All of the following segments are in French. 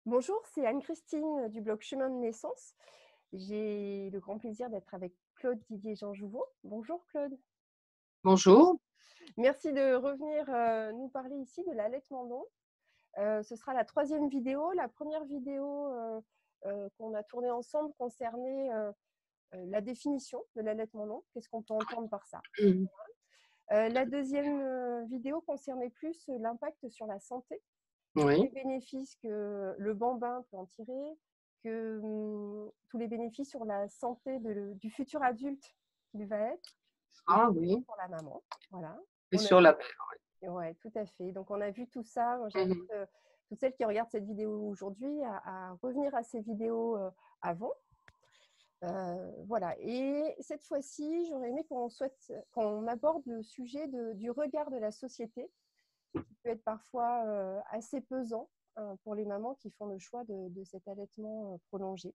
Bonjour, c'est Anne-Christine du blog Chemin de naissance. J'ai le grand plaisir d'être avec Claude Didier-Jean Jouveau. Bonjour Claude. Bonjour. Merci de revenir nous parler ici de l'allaitement long. Ce sera la troisième vidéo. La première vidéo qu'on a tournée ensemble concernait la définition de l'allaitement long. Qu'est-ce qu'on peut entendre par ça? Mmh. La deuxième vidéo concernait plus l'impact sur la santé, tous Oui. les bénéfices que le bambin peut en tirer, tous les bénéfices sur la santé du futur adulte qu'il va être, et Ah puis oui, pour la maman. Voilà. et On a sur la ouais, tout à fait. Donc on a vu tout ça. Moi, j'invite mmh toutes celles qui regardent cette vidéo aujourd'hui à revenir à ces vidéos avant. Voilà. Et cette fois-ci, j'aurais aimé qu'on aborde le sujet du regard de la société, qui peut être parfois assez pesant pour les mamans qui font le choix de cet allaitement prolongé.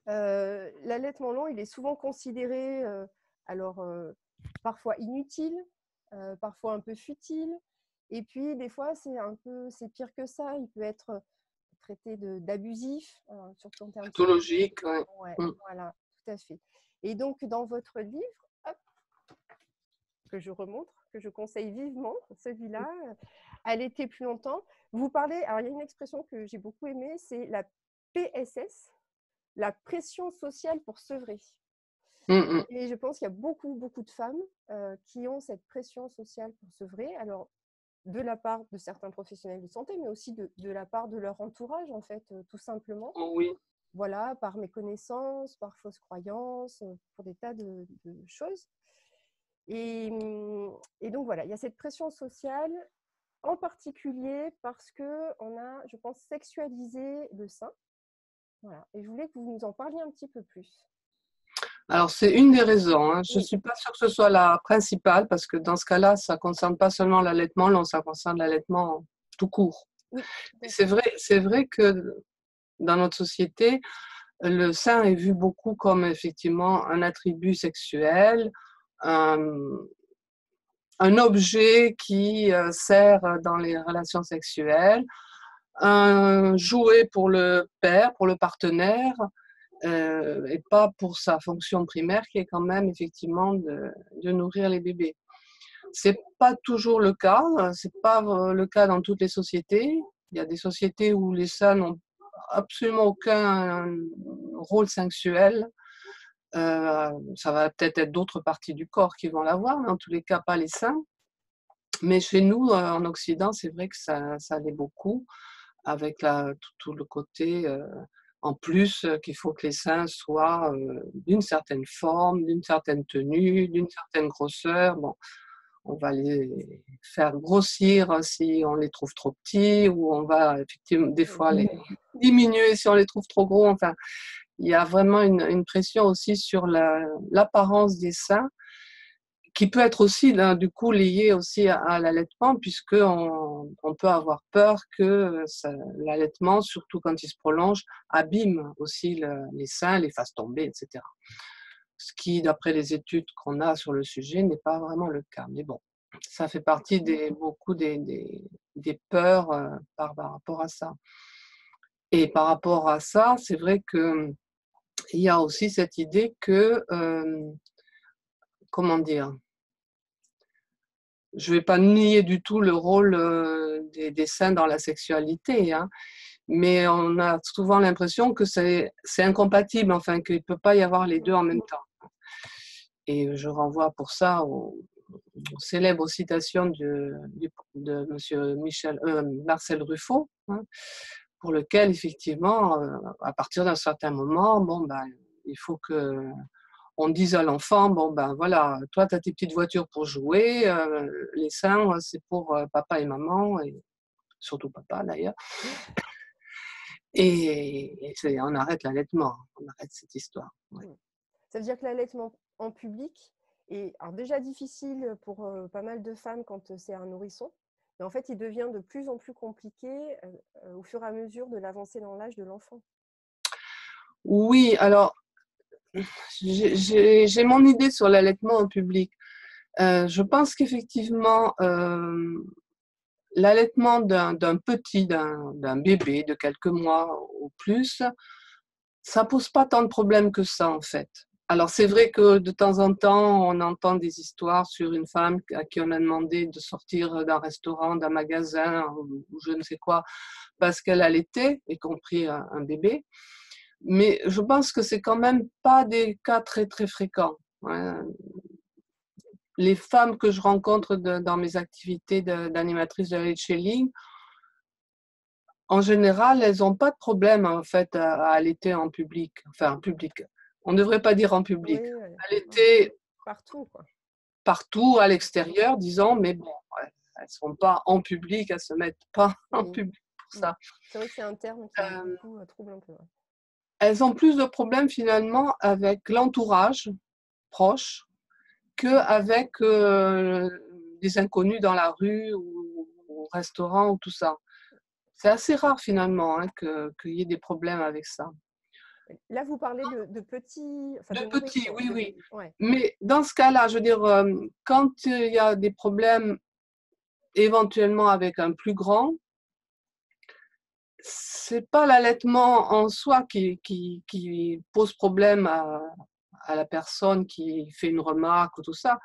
L'allaitement long, il est souvent considéré, alors parfois inutile, parfois un peu futile, et puis des fois c'est pire que ça. Il peut être traité d'abusif, surtout en termes psychologiques. pathologique, ouais. Ouais, Mmh. voilà, tout à fait. Et donc dans votre livre, hop, que je remontre, que je conseille vivement, celui-là, Allaiter plus longtemps. Vous parlez, alors il y a une expression que j'ai beaucoup aimée, c'est la PSS, la pression sociale pour sevrer. Mmh mh. Et je pense qu'il y a beaucoup, beaucoup de femmes qui ont cette pression sociale pour sevrer. Alors, de la part de certains professionnels de santé, mais aussi de la part de leur entourage, en fait, tout simplement. Oui. Voilà, par méconnaissance, par fausse croyance, pour des tas de choses. Et, et donc voilà, il y a cette pression sociale, en particulier parce qu'on a, je pense, sexualisé le sein. Voilà. Et je voulais que vous nous en parliez un petit peu plus. Alors c'est une des raisons, hein. Je ne Oui, suis pas sûre que ce soit la principale parce que dans ce cas-là, ça ne concerne pas seulement l'allaitement long, ça concerne l'allaitement tout court. oui, tout Et à fait. c'est vrai que dans notre société, le sein est vu beaucoup comme effectivement un attribut sexuel, un un objet qui, sert dans les relations sexuelles, un jouet pour le père, pour le partenaire, et pas pour sa fonction primaire qui est quand même effectivement de nourrir les bébés. C'est pas toujours le cas, c'est pas le cas dans toutes les sociétés. Il y a des sociétés où les seins n'ont absolument aucun rôle sexuel. Ça va peut-être être d'autres parties du corps qui vont l'avoir, mais en tous les cas pas les seins. Mais chez nous, en Occident, c'est vrai que ça l'est beaucoup avec tout le côté, en plus, qu'il faut que les seins soient, d'une certaine forme, d'une certaine tenue, d'une certaine grosseur. Bon, on va les faire grossir si on les trouve trop petits ou on va effectivement des fois les diminuer si on les trouve trop gros. Enfin, il y a vraiment une pression aussi sur l'apparence des seins qui peut être aussi là, du coup lié aussi à l'allaitement puisqu'on peut avoir peur que l'allaitement, surtout quand il se prolonge, abîme aussi les seins, les fasse tomber, etc. Ce qui, d'après les études qu'on a sur le sujet, n'est pas vraiment le cas. Mais bon, ça fait partie beaucoup des peurs par rapport à ça. Et par rapport à ça, c'est vrai qu'il y a aussi cette idée que, comment dire, je ne vais pas nier du tout le rôle des seins dans la sexualité, hein, mais on a souvent l'impression que c'est incompatible, enfin qu'il ne peut pas y avoir les deux en même temps. Et je renvoie pour ça aux célèbres citations de Monsieur Marcel Ruffo, hein, pour lequel effectivement, à partir d'un certain moment, bon ben, il faut que on dise à l'enfant, bon ben voilà, toi tu as tes petites voitures pour jouer, les seins c'est pour papa et maman, et surtout papa d'ailleurs, et on arrête l'allaitement, on arrête cette histoire. Ouais. Ça veut dire que l'allaitement en public est alors déjà difficile pour pas mal de femmes quand c'est un nourrisson. Mais en fait, il devient de plus en plus compliqué au fur et à mesure de l'avancée dans l'âge de l'enfant. Oui, alors j'ai mon idée sur l'allaitement en public. Je pense qu'effectivement, l'allaitement d'un petit, d'un bébé de quelques mois ou plus, ça pose pas tant de problèmes que ça en fait. Alors c'est vrai que de temps en temps, on entend des histoires sur une femme à qui on a demandé de sortir d'un restaurant, d'un magasin ou je ne sais quoi, parce qu'elle allaitait, y compris un bébé. Mais je pense que c'est quand même pas des cas très très fréquents, hein. Les femmes que je rencontre dans mes activités d'animatrice de lait shelling, en général, elles n'ont pas de problème en fait à allaiter en public. Enfin, en public. On ne devrait pas dire en public. Oui, Allaiter partout, quoi. partout à l'extérieur, disons, mais bon, elles ne sont pas en public, elles ne se mettent pas en Oui. public pour ça. C'est vrai que c'est un terme qui, Euh, du coup, trouble un peu. Ouais. Elles ont plus de problèmes finalement avec l'entourage proche qu'avec des inconnus dans la rue ou au restaurant ou tout ça. C'est assez rare finalement hein, qu'il y ait des problèmes avec ça. Là, vous parlez de petits, enfin De de petits, nourrissons. oui, oui. Ouais. Mais dans ce cas-là, je veux dire, quand il y a des problèmes éventuellement avec un plus grand, c'est pas l'allaitement en soi qui pose problème à la personne qui fait une remarque ou tout ça.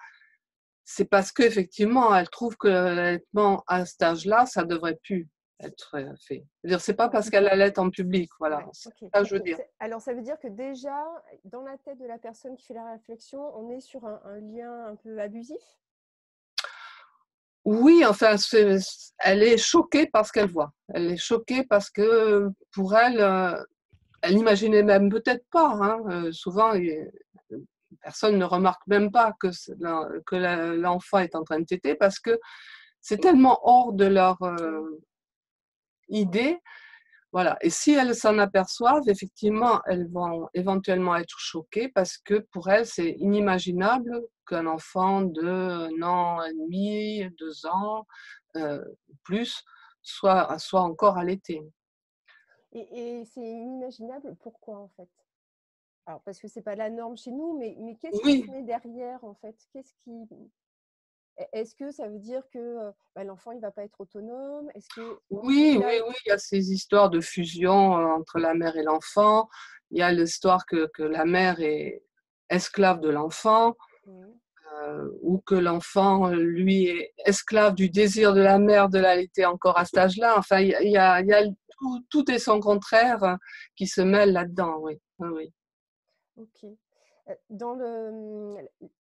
C'est parce qu'effectivement, elle trouve que l'allaitement à cet âge-là, ça devrait plus être fait. C'est-à-dire, c'est pas parce qu'elle allait en public, voilà. Ouais, C'est okay. ça que je veux dire. Alors, ça veut dire que déjà, dans la tête de la personne qui fait la réflexion, on est sur un lien un peu abusif? Oui, enfin, elle est choquée par ce qu'elle voit. Elle est choquée parce que pour elle, elle n'imaginait même peut-être pas. Hein, souvent, personne ne remarque même pas que l'enfant est en train de téter parce que c'est tellement hors de leur idée. Voilà. Et si elles s'en aperçoivent, effectivement, elles vont éventuellement être choquées parce que pour elles, c'est inimaginable qu'un enfant de 1 an et demi, 2 ans, plus, soit encore allaité. Et c'est inimaginable, pourquoi en fait? Alors, parce que c'est pas la norme chez nous, mais qu'est-ce qui Oui, se met derrière en fait? Est-ce que ça veut dire que l'enfant il va pas être autonome? Est-ce que oui, là, oui, oui, il y a ces histoires de fusion entre la mère et l'enfant. Il y a l'histoire que la mère est esclave de l'enfant. Ou que l'enfant, lui, est esclave du désir de la mère de l'allaiter encore à cet âge-là. Enfin, tout et son contraire qui se mêlent là-dedans, oui. Oui. ok. Dans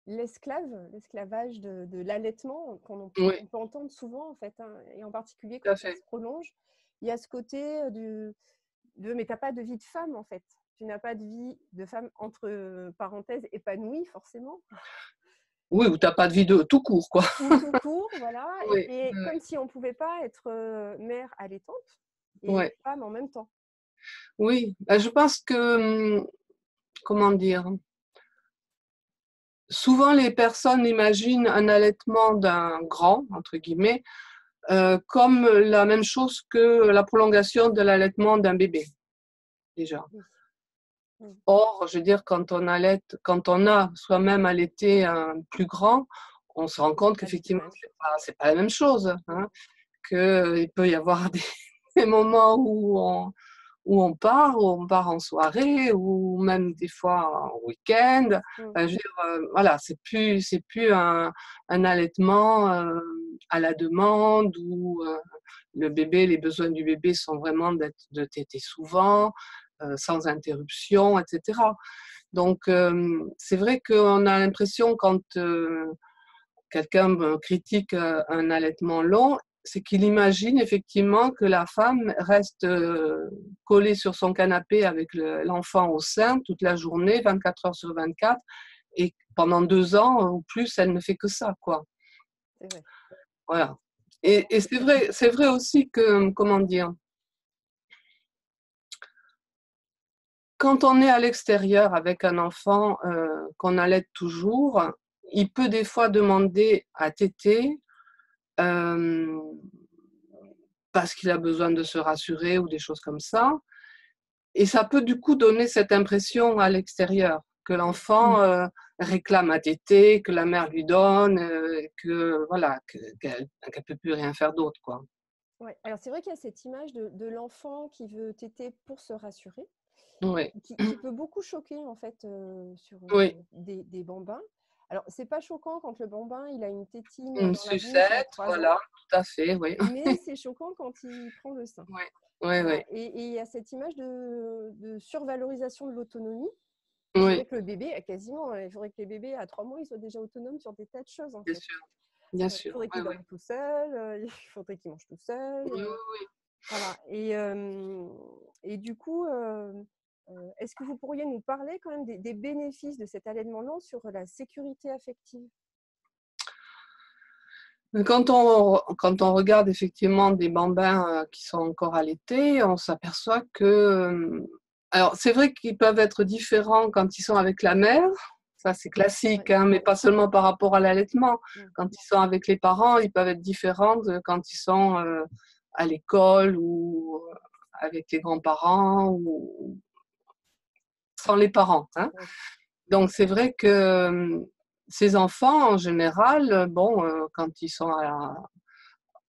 l'esclavage de l'allaitement Oui, on peut entendre souvent en fait, hein, et en particulier tout quand à ça se fait. prolonge, il y a ce côté mais t'as pas de vie de femme en fait. Tu n'as pas de vie de femme entre parenthèses épanouie forcément. Oui, ou t'as pas de vie de tout court, quoi. Ou tout court, voilà, Oui, et oui, comme si on ne pouvait pas être mère allaitante et oui. femme en même temps. Oui. Ben, je pense que, comment dire, souvent les personnes imaginent un allaitement d'un grand, entre guillemets, comme la même chose que la prolongation de l'allaitement d'un bébé, déjà. Oui. Oui. Or, je veux dire, quand on a soi-même allaité un plus grand, on se rend compte Pas du tout qu'effectivement, la même chose. c'est pas la même chose, Mm. hein, qu'il peut y avoir des moments où on part en soirée, ou même des fois en week-end. Mm. Enfin, je veux dire, voilà, c'est plus un allaitement à la demande où les besoins du bébé sont vraiment de téter souvent, sans interruption, etc. Donc, c'est vrai qu'on a l'impression quand quelqu'un critique un allaitement long, c'est qu'il imagine effectivement que la femme reste collée sur son canapé avec l'enfant au sein toute la journée, 24 heures sur 24, et pendant 2 ans ou plus, elle ne fait que ça, quoi. C'est vrai. Voilà. Et c'est vrai aussi que, comment dire, quand on est à l'extérieur avec un enfant qu'on allaite toujours, il peut des fois demander à téter euh, parce qu'il a besoin de se rassurer ou des choses comme ça. Et ça peut du coup donner cette impression à l'extérieur, que l'enfant réclame à téter, que la mère lui donne, que voilà, qu'elle peut plus rien faire d'autre, quoi. Ouais. Alors, c'est vrai qu'il y a cette image de l'enfant qui veut téter pour se rassurer, Oui, qui peut beaucoup choquer, en fait, sur oui. des bambins. Alors, c'est pas choquant quand le bambin, il a une tétine Une dans la bouche à sucette, 3 ans, voilà, tout à fait, oui. mais c'est choquant quand il prend le sein. Oui, oui, Voilà. oui. Et il y a cette image de survalorisation de l'autonomie. C'est Oui, vrai que le bébé a quasiment, il faudrait que les bébés à 3 mois, ils soient déjà autonomes sur des tas de choses, en bien fait. sûr, bien Il sûr. faudrait Oui, qu'il oui. dorme tout seul, il faudrait qu'il mange tout seul. Oui, oui, Voilà. Et du coup, est-ce que vous pourriez nous parler quand même des bénéfices de cet allaitement lent sur la sécurité affective? oui. Quand on regarde effectivement des bambins qui sont encore allaités, on s'aperçoit que, alors c'est vrai qu'ils peuvent être différents quand ils sont avec la mère, ça c'est classique, Ouais. hein, mais pas seulement par rapport à l'allaitement. Mm. Quand ils sont avec les parents, ils peuvent être différents de quand ils sont à l'école ou avec les grands-parents ou sans les parents, hein. Ouais. Donc c'est vrai que ces enfants, en général, bon, quand ils sont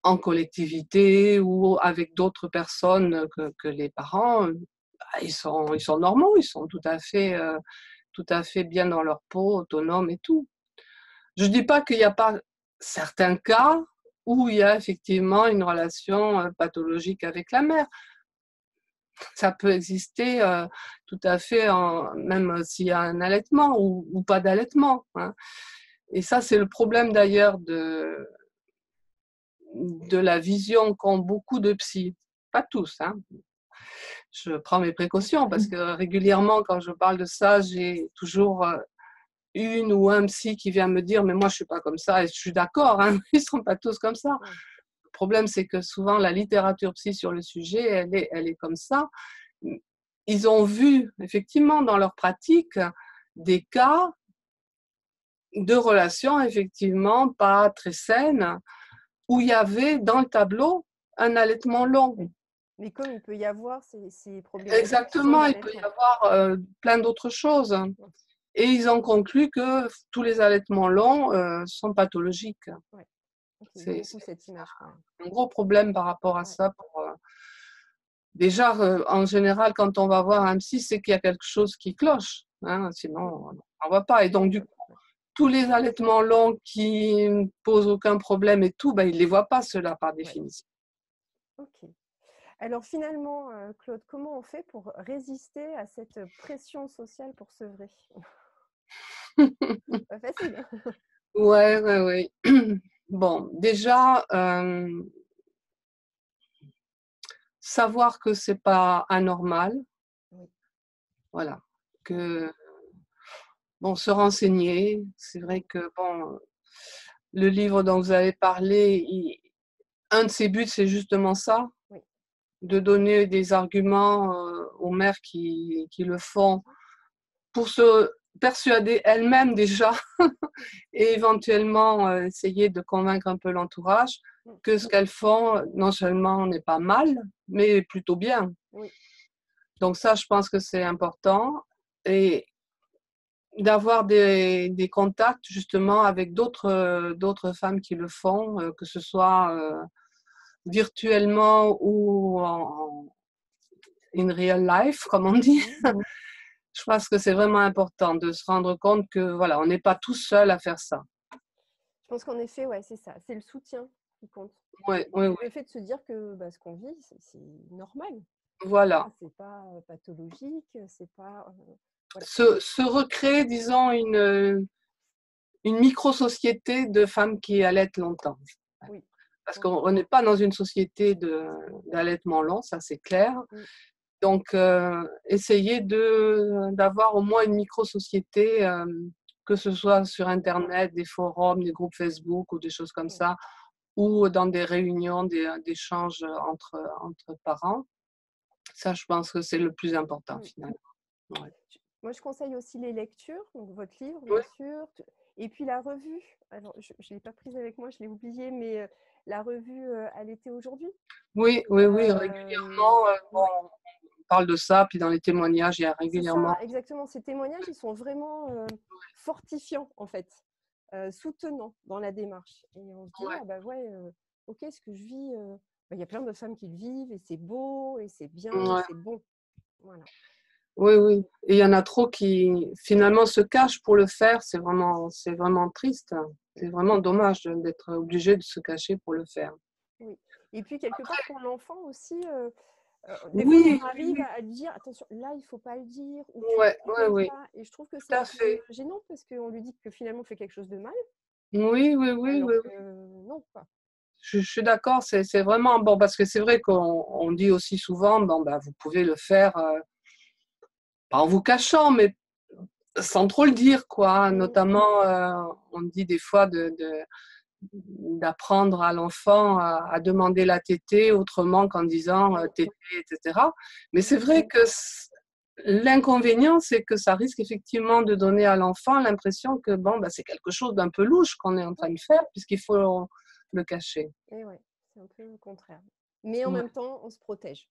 en collectivité ou avec d'autres personnes que les parents, bah, ils sont normaux, ils sont tout à fait bien dans leur peau, autonomes et tout. Je dis pas qu'il y a pas certains cas où il y a effectivement une relation pathologique avec la mère. Ça peut exister tout à fait, même s'il y a un allaitement ou pas d'allaitement, hein. Et ça, c'est le problème d'ailleurs de la vision qu'ont beaucoup de psys. Pas tous, hein. Je prends mes précautions parce que régulièrement, quand je parle de ça, j'ai toujours une ou un psy qui vient me dire mais moi je suis pas comme ça et je suis d'accord, hein, ils sont pas tous comme ça. Ouais. Le problème c'est que souvent la littérature psy sur le sujet, elle est comme ça. Ils ont vu effectivement dans leur pratique des cas de relations effectivement pas très saines où il y avait dans le tableau un allaitement long. Mais comme il peut y avoir ces problématiques sans Exactement, il peut y allaitement. avoir plein d'autres choses. Ouais. Et ils ont conclu que tous les allaitements longs sont pathologiques. Ouais. Ok, il y a C'est beaucoup cette image quand même. un gros problème par rapport à Ouais. ça. Déjà, en général, quand on va voir un psy, c'est qu'il y a quelque chose qui cloche, hein, Mm. sinon on ne va pas. Et Ouais, donc, du coup, ouais. tous les allaitements longs qui ne posent aucun problème et tout, ben, ils ne les voient pas, ceux-là, par Ouais. définition. Ok. Alors finalement, Claude, comment on fait pour résister à cette pression sociale pour sevrer? Pas facile, hein. Ouais, ouais, ouais. Bon, déjà, savoir que c'est pas anormal, Oui. voilà, que bon, se renseigner, c'est vrai Mm. que bon, le livre dont vous avez parlé, un de ses buts, c'est justement ça, Oui. de donner des arguments aux mères qui le font pour se persuader elles-mêmes déjà et éventuellement essayer de convaincre un peu l'entourage Mm. que ce qu'elles font, non seulement n'est pas mal, mais plutôt bien. Oui. Donc ça, je pense que c'est important. Et d'avoir des contacts justement avec d'autres femmes qui le font, que ce soit virtuellement ou en in real life, comme on dit. Mhm. Je pense que c'est vraiment important de se rendre compte que voilà, on n'est pas tout seul à faire ça. Je pense qu'en effet, ouais, c'est ça. C'est le soutien qui compte. Oui, oui, oui. Le fait de se dire que bah, ce qu'on vit, c'est normal. Voilà. C'est pas pathologique, c'est pas. Voilà. Se recréer, disons, une micro-société de femmes qui allaitent longtemps. Oui. Parce Ok. qu'on n'est pas dans une société d'allaitement long, ça c'est clair. Mm. Donc, essayer d'avoir au moins une micro-société, que ce soit sur Internet, des forums, des groupes Facebook ou des choses comme Ouais. ça, ou dans des réunions d'échanges entre parents. Ça, je pense que c'est le plus important Mm. finalement. Ouais. Moi, je conseille aussi les lectures, donc votre livre, Oui, bien sûr, et puis la revue. Alors, je ne l'ai pas prise avec moi, je l'ai oubliée, mais la revue À l'été aujourd'hui. oui, oui, oui, Euh, régulièrement, ouais, bon, on parle de ça, puis dans les témoignages, il y a c'est régulièrement. ça, exactement. Ces témoignages, ils sont vraiment fortifiants, en fait, soutenants dans la démarche. Et on se dit, Ouais, ah bah ouais, ok, ce que je vis, il y a plein de femmes qui le vivent et c'est beau et c'est bien et Ouais. c'est bon. Voilà. Oui, oui. Et il y en a trop qui finalement se cachent pour le faire. C'est vraiment triste. C'est vraiment dommage d'être obligé de se cacher pour le faire. Oui. Et puis, quelque part, pour l'enfant aussi, des fois, on Oui, oui, arrive oui. à lui dire, attention, là, il ne faut pas le dire, ou tu Ouais, fais ouais, comme oui. ça. Et je trouve que c'est Tout un à peu fait. gênant parce qu'on lui dit que finalement, on fait quelque chose de mal, Oui, oui, oui, alors oui, que oui. non, quoi. Je suis d'accord. C'est vraiment bon parce que c'est vrai qu'on dit aussi souvent, bon, ben, vous pouvez le faire, pas en vous cachant, mais sans trop le dire, quoi. Mm. Notamment, on dit des fois d'apprendre à l'enfant à demander la tétée autrement qu'en disant tétée, etc. Mais c'est Mm. vrai que l'inconvénient, c'est que ça risque effectivement de donner à l'enfant l'impression que bon, bah, c'est quelque chose d'un peu louche qu'on est en train de faire puisqu'il faut le cacher. Et ouais, c'est un peu le contraire. Mais en Ouais. même temps, on se protège.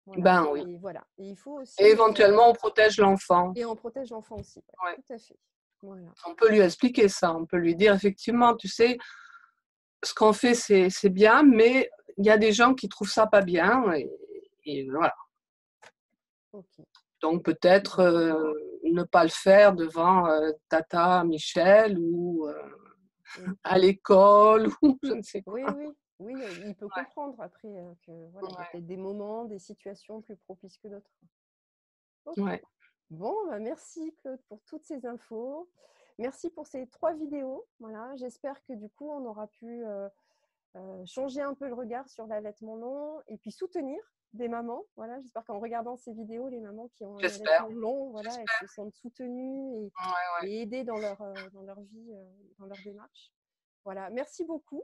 Voilà. Ben oui. Et voilà. Et il faut Et aussi. éventuellement, on protège l'enfant. Et on protège l'enfant aussi. Ouais, Ouais. tout à fait. Voilà. On peut lui expliquer ça. On peut lui dire effectivement, tu sais, ce qu'on fait, c'est bien, mais il y a des gens qui trouvent ça pas bien. Et voilà. Ok. Donc peut-être ne pas le faire devant Tata Michel ou Mm. à l'école ou je ne sais quoi. Oui, oui. Oui, il peut comprendre après que voilà, il y a Ouais, peut-être des moments, des situations plus propices que d'autres. Ok. ouais. Bon, bah merci Claude pour toutes ces infos. Merci pour ces 3 vidéos. Voilà, j'espère que du coup, on aura pu changer un peu le regard sur l'allaitement long et puis soutenir des mamans. Voilà, j'espère qu'en regardant ces vidéos, les mamans qui ont un J'espère. allaitement long, voilà, elles J'espère. se sentent soutenues Ouais, ouais. et aidées dans leur vie, dans leur démarche. Voilà, merci beaucoup.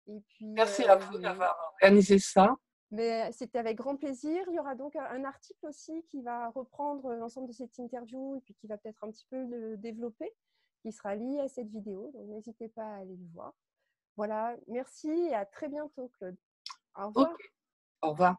Et puis, Merci à vous d'avoir organisé ça. mais c'était avec grand plaisir. Il y aura donc un article aussi qui va reprendre l'ensemble de cette interview et puis qui va peut-être un petit peu le développer, qui sera lié à cette vidéo. Donc, n'hésitez pas à aller le voir. Voilà, merci et à très bientôt, Claude. Au Ok. revoir. Au revoir.